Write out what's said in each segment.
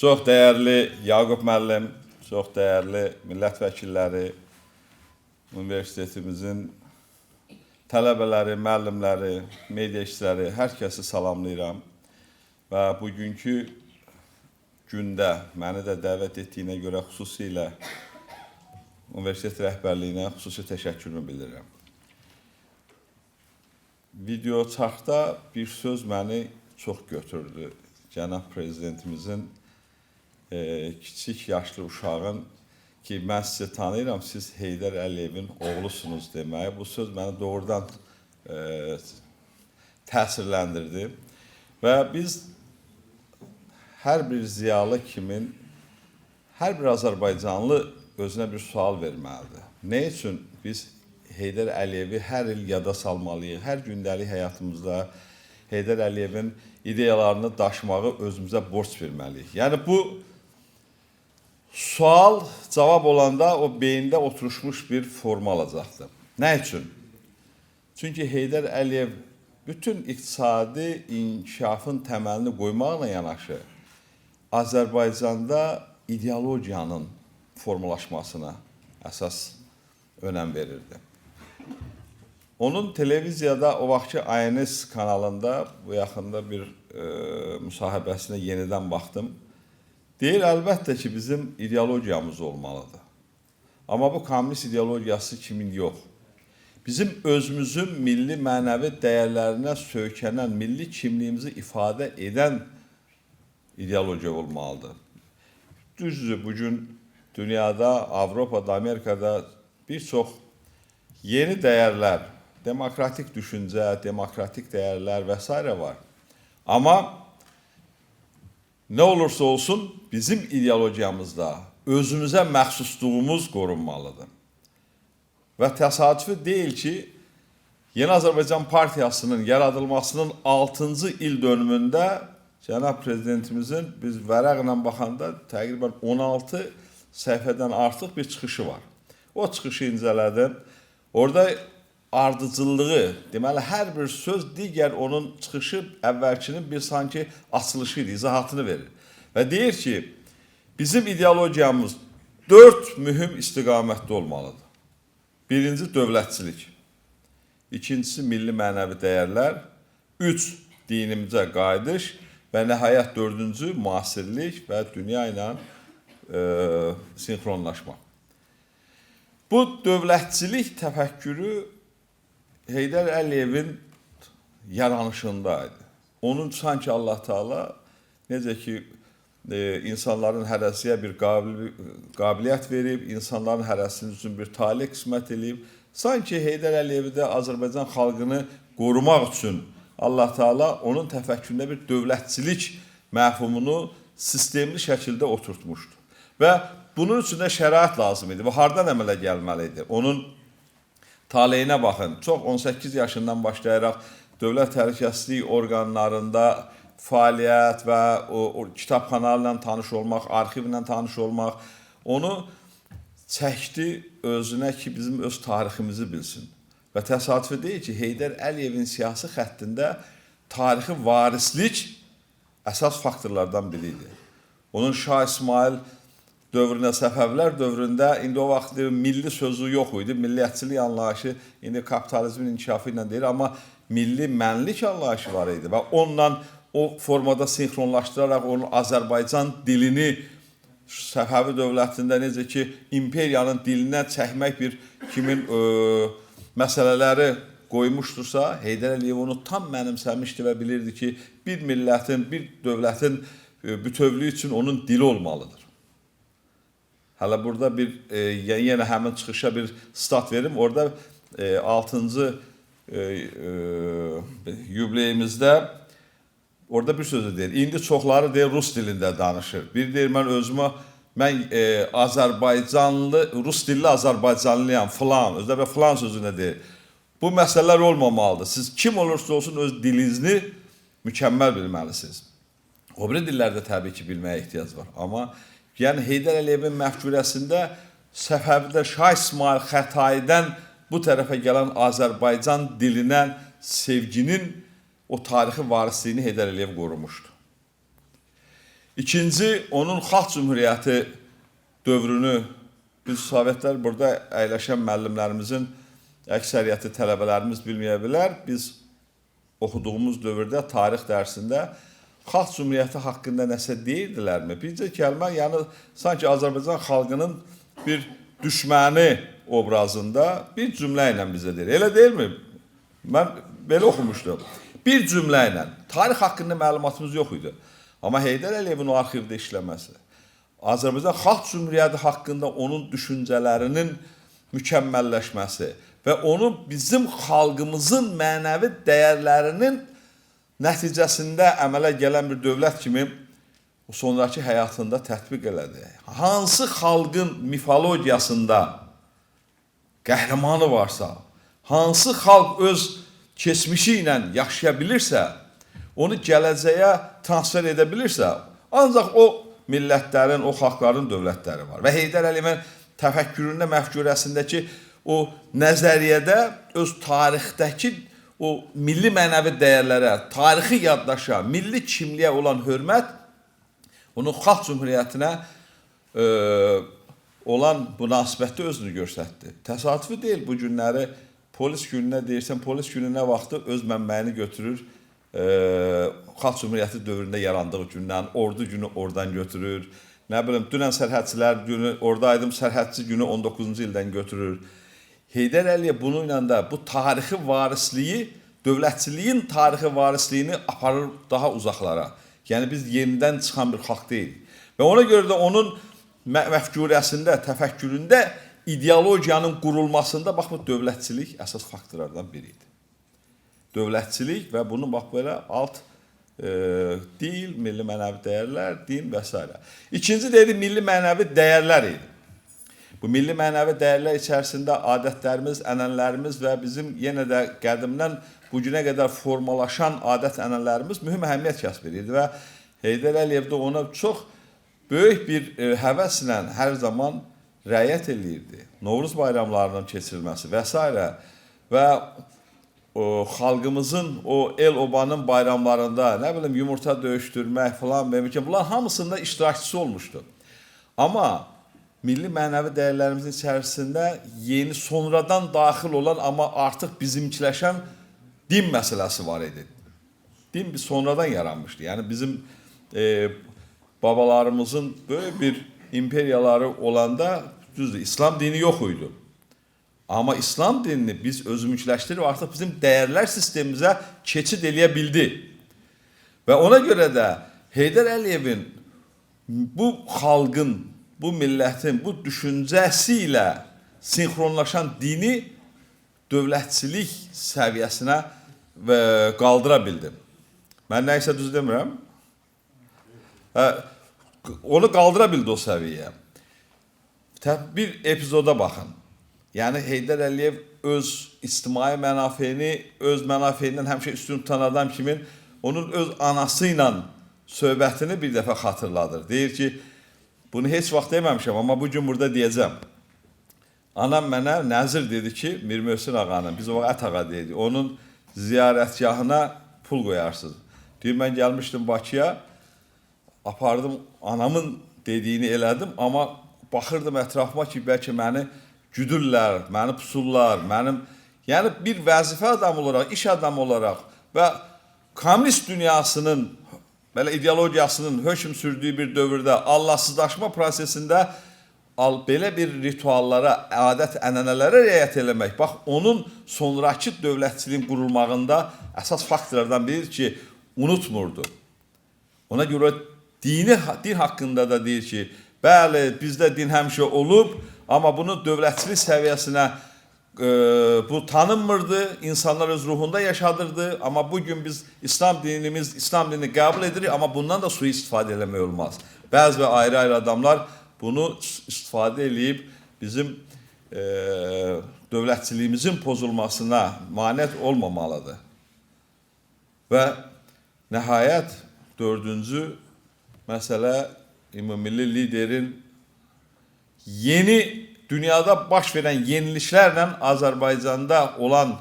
Çox dəyərli Yaqub müəllim, çox dəyərli millət vəkilləri, universitetimizin tələbələri, müəllimləri, media işçiləri, hər kəsi salamlayıram. Və bugünkü gündə məni də dəvət etdiyinə görə xüsusilə universitet rəhbərliyinə xüsusi təşəkkürümü bildirirəm. Video çarxda bir söz məni çox götürdü. Cənab Prezidentimizin kiçik yaşlı uşağın ki, mən sizi tanıyıram, siz Heydər Əliyevin oğlusunuz deməyi. Bu söz məni doğrudan təsirləndirdi. Və biz hər bir ziyalı kimin, hər bir Azərbaycanlı özünə bir sual verməlidir. Nə üçün biz Heydər Əliyevi hər il yada salmalıyıq, hər gündəlik həyatımızda Heydər Əliyevin ideyalarını daşımağı özümüzə borc verməliyik. Yəni bu sual cavab olanda o beyində oturuşmuş bir forma alacaqdır. Nə üçün? Çünki Heydər Əliyev bütün iqtisadi inkişafın təməlini qoymaqla yanaşı Azərbaycanda ideologiyanın formalaşmasına əsas önəm verirdi. Onun televiziyada o vaxtki ANS kanalında bu yaxında bir müsahibəsinə yenidən baxdım. Deyir, əlbəttə ki, bizim ideologiyamız olmalıdır. Amma bu kommunist ideologiyası kimin yox. Bizim özümüzün milli mənəvi dəyərlərinə söykənən, milli kimliyimizi ifadə edən ideologiya olmalıdır. Düzdür, bugün dünyada, Avropada, Amerikada bir çox yeni dəyərlər, demokratik düşüncə, demokratik dəyərlər və s. var. Amma nə olursa olsun bizim ideologiyamızda özümüzə məxsusluğumuz qorunmalıdır. Və təsadüfi deyil ki, Yeni Azərbaycan Partiyasının yaradılmasının 6-cı il dönümündə Cənab Prezidentimizin biz vərəqlə baxanda təqribən 16 səhifədən artıq bir çıxışı var. O çıxışı incələdim. Orada ardıcıllığı, deməli, hər bir söz digər onun çıxışı əvvəlkinin bir sanki açılışı idi, izahatını verir. Və deyir ki, bizim ideologiyamız 4 mühüm istiqamətdə olmalıdır. Birinci, dövlətçilik. İkincisi, milli mənəvi dəyərlər. 3, dinimizə qayıdış. Və nəhayət 4-cü, müasirlik və dünya ilə sinxronlaşmaq. Bu dövlətçilik təfəkkürü Heydər Əliyevin yaranışındaydı. Onun sanki Allah Teala necə ki insanların hərəsiyə bir qabiliyyət verib, insanların hərəsinin üçün bir talih qismət edib, sanki Heydər Əliyevi də Azərbaycan xalqını qorumaq üçün Allah Teala onun təfəkküründə bir dövlətçilik məfhumunu sistemli şəkildə oturtmuşdu. Və bunun üçün də şərait lazım idi. Bu hardan əmələ gəlməli idi? Onun taleyinə baxın. Çox 18 yaşından başlayaraq dövlət təhlükəsizlik orqanlarında fəaliyyət və o kitabxanalarla tanış olmaq, arxivlə tanış olmaq, onu çəkdi özünə ki, bizim öz tariximizi bilsin. Və təsadüfi deyil ki, Heydər Əliyevin siyasi xəttində tarixi varislik əsas faktorlardan biri idi. Onun Şah İsmail dövründə, Səfəvilər dövründə indi o vaxt milli sözü yox idi. Milliyyətçilik anlayışı indi kapitalizmin inkişafı ilə deyir, amma milli mənlik anlayışı var idi və onunla o formada sinxronlaşdıraraq onun Azərbaycan dilini Səfəvi dövlətində necə ki, imperiyanın dilinə çəkmək bir kimin məsələləri qoymuşdursa, Heydər Əliyev onu tam mənimsəmişdi və bilirdi ki, bir millətin, bir dövlətin bütövlüyü üçün onun dili olmalıdır. Hələ burada bir, yenə həmin çıxışa bir stat verim. Orada 6-cı yubileyimizdə orada bir sözü deyir. İndi çoxları deyir, Rus dilində danışır. Bir deyir, mən Azərbaycanlı, Rus dilli Azərbaycanlıyam, filan, özdə və filan sözünə deyir. Bu məsələlər olmamalıdır. Siz kim olursa olsun öz dilinizi mükəmməl bilməlisiniz. O biri dillərdə təbii ki, bilməyə ehtiyac var. Amma yəni Heydər Əliyevin məfkurəsində Səfəvidə Şah İsmail Xətaidən bu tərəfə gələn Azərbaycan dilinə sevginin o tarixi varisliyini Heydər Əliyev qorumuşdu. İkinci, onun xalq cümhuriyyəti dövrünü biz Sovetlər burada əyləşən müəllimlərimizin əksəriyyəti tələbələrimiz bilməyə bilər. Biz oxuduğumuz dövrdə tarix dərsində xalq cümhuriyyəti haqqında nəsə deyirdilərmi? Bircə kəlmə, yəni sanki Azərbaycan xalqının bir düşməni obrazında bir cümlə ilə bizə deyir. Elə deyilmi? Mən belə oxumuşdum. Bir cümlə ilə. Tarix haqqında məlumatımız yox idi. Amma Heydər Əliyevin o arxivdə işləməsi, Azərbaycan Xalq Cümhuriyyəti haqqında onun düşüncələrinin mükəmməlləşməsi və onun bizim xalqımızın mənəvi dəyərlərinin nəticəsində əmələ gələn bir dövlət kimi sonraki həyatında tətbiq elədi. Hansı xalqın mifologiyasında qəhrəmanı varsa, hansı xalq öz keçmişi ilə yaşaya bilirsə, onu gələcəyə transfer edə bilirsə, ancaq o millətlərin, o xalqların dövlətləri var. Və Heydər Əliyevin təfəkküründə, məfkurəsindəki o nəzəriyyədə öz tarixdəki o milli mənəvi dəyərlərə, tarixi yaddaşa, milli kimliyə olan hörmət onun xalq cümhuriyyətinə olan münasibətdə özünü göstərdi. Təsadüfi deyil bu günləri polis gününə deyirsən, polis gününə vaxtı öz mənbəyini götürür, Xalq Cümhuriyyəti dövründə yarandığı gündən, ordu günü oradan götürür. Nə bilim, dünən sərhədçilər günü, oradaydım, sərhədçi günü 19-cu ildən götürür. Heydər Əliyev bununla da bu tarixi varisliyi, dövlətçiliyin tarixi varisliyini aparır daha uzaqlara. Yəni biz yenidən çıxan bir xalq deyil. Və ona görə də onun məfkurəsində, təfəkküründə, ideologiyanın qurulmasında bax bu dövlətçilik əsas faktorlardan biri idi. Dövlətçilik və bunun bax belə alt dil, milli mənəvi dəyərlər, din və s. İkinci deyildi, milli mənəvi dəyərlər idi. Bu milli mənəvi dəyərlər içərisində adətlərimiz, ənənlərimiz və bizim yenə də qədimdən bugünə qədər formalaşan adət ənənlərimiz mühüm əhəmiyyət kəsb edirdi və Heydər Əliyev də ona çox böyük bir həvəslə hər zaman rəayət eləyirdi. Novruz bayramlarının keçirilməsi və s. və o xalqımızın o el-obanın bayramlarında, nə bilim, yumurta döyüşdürmək falan, bunların hamısında iştirakçısı olmuşdu. Amma milli mənəvi dəyərlərimizin içərisində yeni, sonradan daxil olan, amma artıq bizimkiləşən din məsələsi var idi. Din sonradan yaranmışdı. Yəni bizim babalarımızın böyük bir imperiyaları olanda düzdür, İslam dini yox idi. Amma İslam dinini biz özümükləşdirib artıq bizim dəyərlər sistemimizə keçid eləyə bildi. Və ona görə də Heydər Əliyevin bu xalqın, bu millətin, bu düşüncəsi ilə sinxronlaşan dini dövlətçilik səviyyəsinə qaldıra bildi. Mən nə isə düz demirəm. Onu qaldıra bildi o səviyyəyə. Bir epizoda baxın. Yəni Heydər Əliyev öz ictimai mənafeyini, öz mənafiyindən həmişə üstün tutan adam kimi onun öz anası ilə söhbətini bir dəfə xatırladır. Deyir ki, bunu heç vaxt deməmişəm, amma bugün burada deyəcəm. Anam mənə nəzir dedi ki, Mir Möhsin ağanın, biz o ət ağa deyildik, onun ziyarətgahına pul qoyarsınız. Deyir, mən gəlmişdim Bakıya, apardım, anamın dediyini elədim, amma baxırdım ətrafıma ki, bəlkə məni güdürlər, məni pusurlar, yəni bir vəzifə adamı olaraq, iş adamı olaraq və komünist dünyasının, belə ideologiyasının hökm sürdüyü bir dövrdə Allahsızlaşma prosesində belə bir rituallara, adət, ənənələrə riayət eləmək, bax, onun sonraki dövlətçiliyin qurulmağında əsas faktorlardan biridir ki, unutmurdu. Ona görə din haqqında da deyir ki, bəli, bizdə din həmişə olub, amma bunu dövlətçilik səviyyəsinə bu tanınmırdı, insanlar öz ruhunda yaşadırdı, amma bugün biz İslam dinini qəbul edirik, amma bundan da suyu istifadə eləmək olmaz. Bəzi və ayrı-ayrı adamlar bunu istifadə edib bizim dövlətçiliyimizin pozulmasına manət olmamalıdır. Və nəhayət dördüncü məsələ ümummilli liderin yeni dünyada baş verən yeniliklərlə Azərbaycanda olan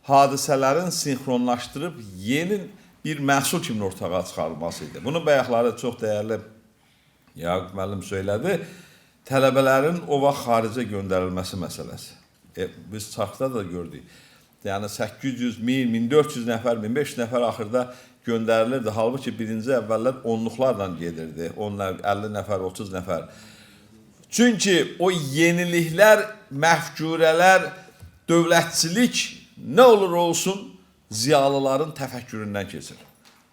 hadisələrin sinxronlaşdırıb yeni bir məhsul kimi ortaya çıxarılması idi. Bunun bayaqları çox dəyərli Yaqub müəllim söylədi, tələbələrin o vaxt xaricə göndərilməsi məsələsi. Biz çarxda da gördük. Yəni 800, 1000, 1400 nəfər, 1500 nəfər axırda göndərilirdi. Halbuki birinci əvvəllər onluqlarla gedirdi. 50 nəfər, 30 nəfər. Çünki o yeniliklər, məfkurələr, dövlətçilik nə olur olsun ziyalıların təfəkküründən keçir.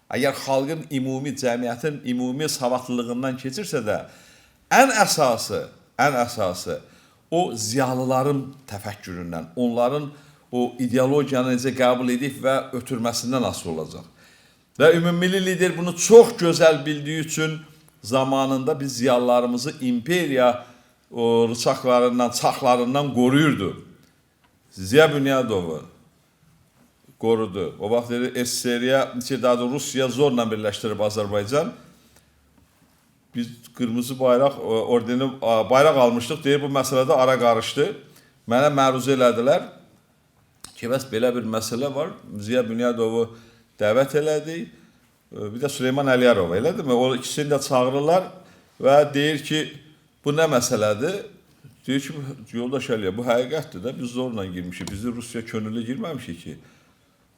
Əgər xalqın ümumi, cəmiyyətin ümumi savadlılığından keçirsə də, ən əsası o ziyalıların təfəkküründən, onların o ideologiyanı necə qəbul edib və ötürməsindən asılı olacaq. Və ümummilli lider bunu çox gözəl bildiyi üçün zamanında biz ziyalılarımızı imperiya rıçaqlarından, çaxlarından qoruyurdu. Ziya Bünyadovu qorudu. O vaxt SSR-yə, daha da Rusiya zorla birləşdirib Azərbaycan. Biz qırmızı bayraq ordeni bayraq almışdıq. Deyir, bu məsələdə ara qarışdı. Mənə məruzə elədilər. Ki, bəs belə bir məsələ var. Ziya Bünyadovu dəvət elədik. Bir də Süleyman Əliyarov, elədirmi? O ikisini də çağırırlar və deyir ki, bu nə məsələdir? Deyir ki, yoldaş Əliyə, bu həqiqətdir də, biz zorla girmişik. Bizi Rusiya könüllü girməmişik ki.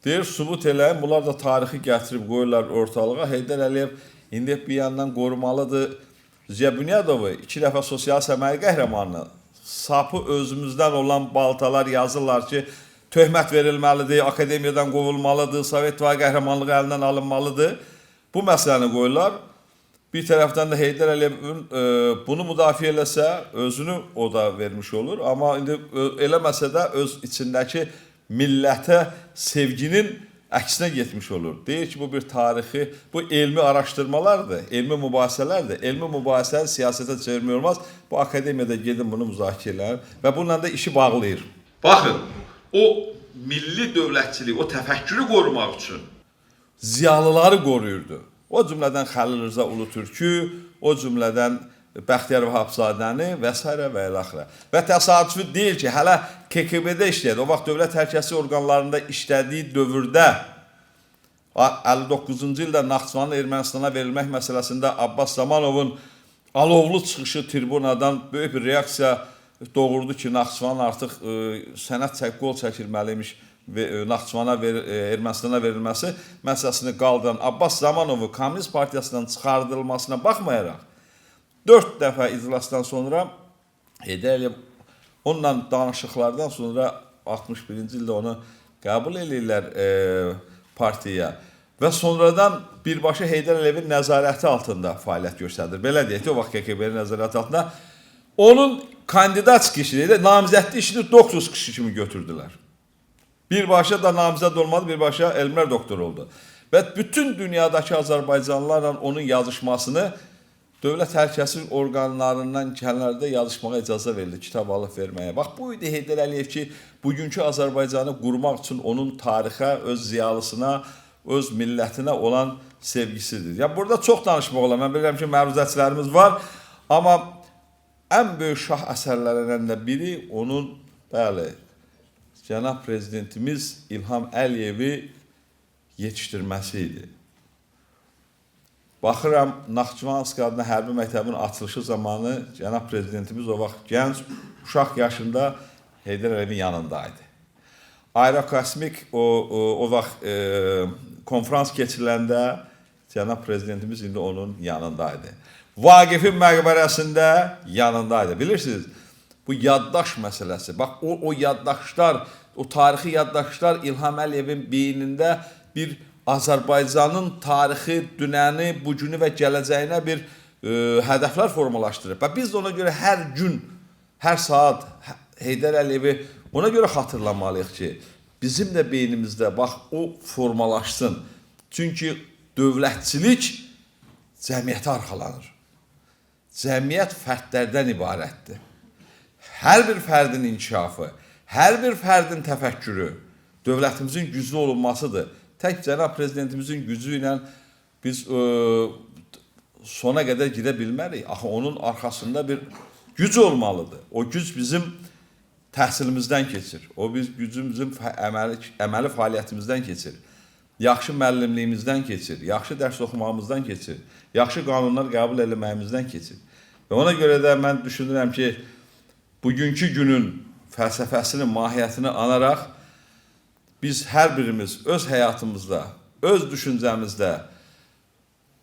Deyir, subut eləyin, bunlar da tarixi gətirib qoyurlar ortalığa. Heydər Əliyev indi bir yandan qorumalıdır. Ziya Bünyadovu 2 dəfə sosial səmaya qəhrəmanı, sapı özümüzdən olan baltalar yazırlar ki, töhmət verilməlidir, akademiyadan qovulmalıdır, Sovet İttifaqı qəhrəmanlığı əlindən alınmalıdır. Bu məsələni qoyurlar. Bir tərəfdən də Heydər Əliyevin bunu müdafiə eləsə, özünü o da vermiş olur. Amma indi eləməsə də öz içindəki millətə sevginin əksinə getmiş olur. Deyir ki, bu bir tarixi, bu elmi araşdırmalardır, elmi mübahisələrdir. Elmi mübahisəni siyasətə çevirmək olmaz. Bu akademiyada gedin bunu müzakirə eləyin və bununla da işi bağlayır. Baxın, o milli dövlətçilik, o təfəkkürü qorumaq üçün ziyalıları qoruyurdu. O cümlədən Xəlil Rza Ulutürkü, o cümlədən Bəxtiyar Vahabzadəni və s. və ilaxırə. Və təsadüfi deyil ki, hələ KKB-də işləyədi. O vaxt dövlət təhlükəsizlik orqanlarında işlədiyi dövrdə 59-cu ildə Naxçıvanın Ermənistana verilmək məsələsində Abbas Zamanovun alovlu çıxışı tribunadan böyük bir reaksiya doğurdu ki, Naxçıvan artıq sənət qol çəkilməliymiş Naxçıvana Ermənistana verilməsi məsələsini qaldıran Abbas Zamanov'u Komünist Partiyasından çıxardılmasına baxmayaraq 4 dəfə iclasdan sonra Heydər Əliyev onunla danışıqlardan sonra 61-ci ildə onu qəbul edirlər partiyaya və sonradan birbaşa Heydər Əliyevin nəzarəti altında fəaliyyət göstərir. Belə deyək ki, o vaxt KKB-nin nəzarəti altında onun kandidat çıxışı, namizədli işini doktor çıxışı kimi götürdülər. Birbaşa da namizəd olmadı, birbaşa elmlər doktoru oldu. Və bütün dünyadakı Azərbaycanlılarla onun yazışmasını dövlət təhlükəsizlik orqanlarından kənarda yazışmağa icazə verildi, kitab alıb verməyə. Bax, bu idi Heydər Əliyev ki, bugünkü Azərbaycanı qurmaq üçün onun tarixə, öz ziyalısına, öz millətinə olan sevgisidir. Ya burada çox danışmaq olar. Mən bilirəm ki, məruzəçilərimiz var, amma ən böyük şah əsərlərindən də biri onun, bəli, Cənab Prezidentimiz İlham Əliyevi yetişdirməsi idi. Baxıram, Naxçıvan Asqadına Hərbi Məktəbinin açılışı zamanı Cənab Prezidentimiz o vaxt gənc, uşaq yaşında Heydər Əliyevin yanındaydı. Aerokosmik o vaxt konferans keçiriləndə Cənab Prezidentimiz indi onun yanındaydı. Vaqifin məqbərəsində yanındaydı. Bilirsiniz, bu yaddaş məsələsi, bax o yaddaşlar, o tarixi yaddaşlar İlham Əliyevin beynində bir Azərbaycanın tarixi, dünəni, bugünü və gələcəyinə bir hədəflər formalaşdırıb. Və biz də ona görə hər gün, hər saat Heydər Əliyevi ona görə xatırlamalıyıq ki, bizim də beynimizdə bax o formalaşsın. Çünki dövlətçilik cəmiyyətə arxalanır. Cəmiyyət fərdlərdən ibarətdir. Hər bir fərdin inkişafı, hər bir fərdin təfəkkürü dövlətimizin güclü olunmasıdır. Tək Cənab Prezidentimizin gücü ilə biz sona qədər gedə bilmərik. Axı onun arxasında bir güc olmalıdır. O güc bizim təhsilimizdən keçir. O gücümüzün əməli fəaliyyətimizdən keçir. yaxşı müəllimliyimizdən keçir, yaxşı dərs oxumağımızdan keçir, yaxşı qanunlar qəbul etməyimizdən keçir. Və ona görə də mən düşünürəm ki, bugünkü günün fəlsəfəsinin mahiyyətini anaraq biz hər birimiz öz həyatımızda, öz düşüncəmizdə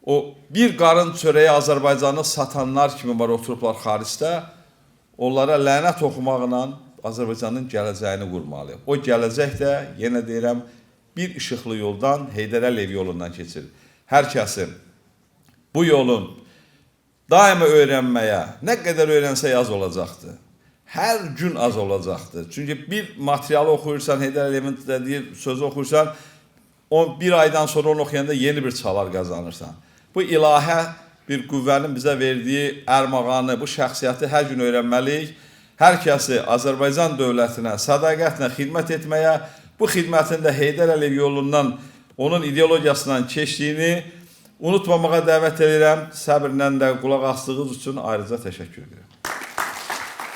o bir qarın çörəyi Azərbaycanı satanlar kimi var oturublar xaricdə, onlara lənət oxumaqla Azərbaycanın gələcəyini qurmalıyıq. O gələcək də, yenə deyirəm, bir işıqlı yoldan, Heydər Əliyev yolundan keçir. Hər kəsin bu yolun daima öyrənməyə, nə qədər öyrənsə az olacaqdır. Hər gün az olacaqdır. Çünki bir materialı oxuyursan, Heydər Əliyevin dediyi sözü oxuyursan, bir aydan sonra onu oxuyanda yeni bir çalar qazanırsan. Bu ilahə bir qüvvənin bizə verdiyi ərmağanı, bu şəxsiyyəti hər gün öyrənməliyik. Hər kəsi Azərbaycan dövlətinə, sədaqətlə xidmət etməyə, bu xidmətin də Heydər Əliyev yolundan, onun ideologiyasından keçdiyini unutmamağa dəvət edirəm. Səbirlə də qulaq asdığınız üçün ayrıca təşəkkür edirəm.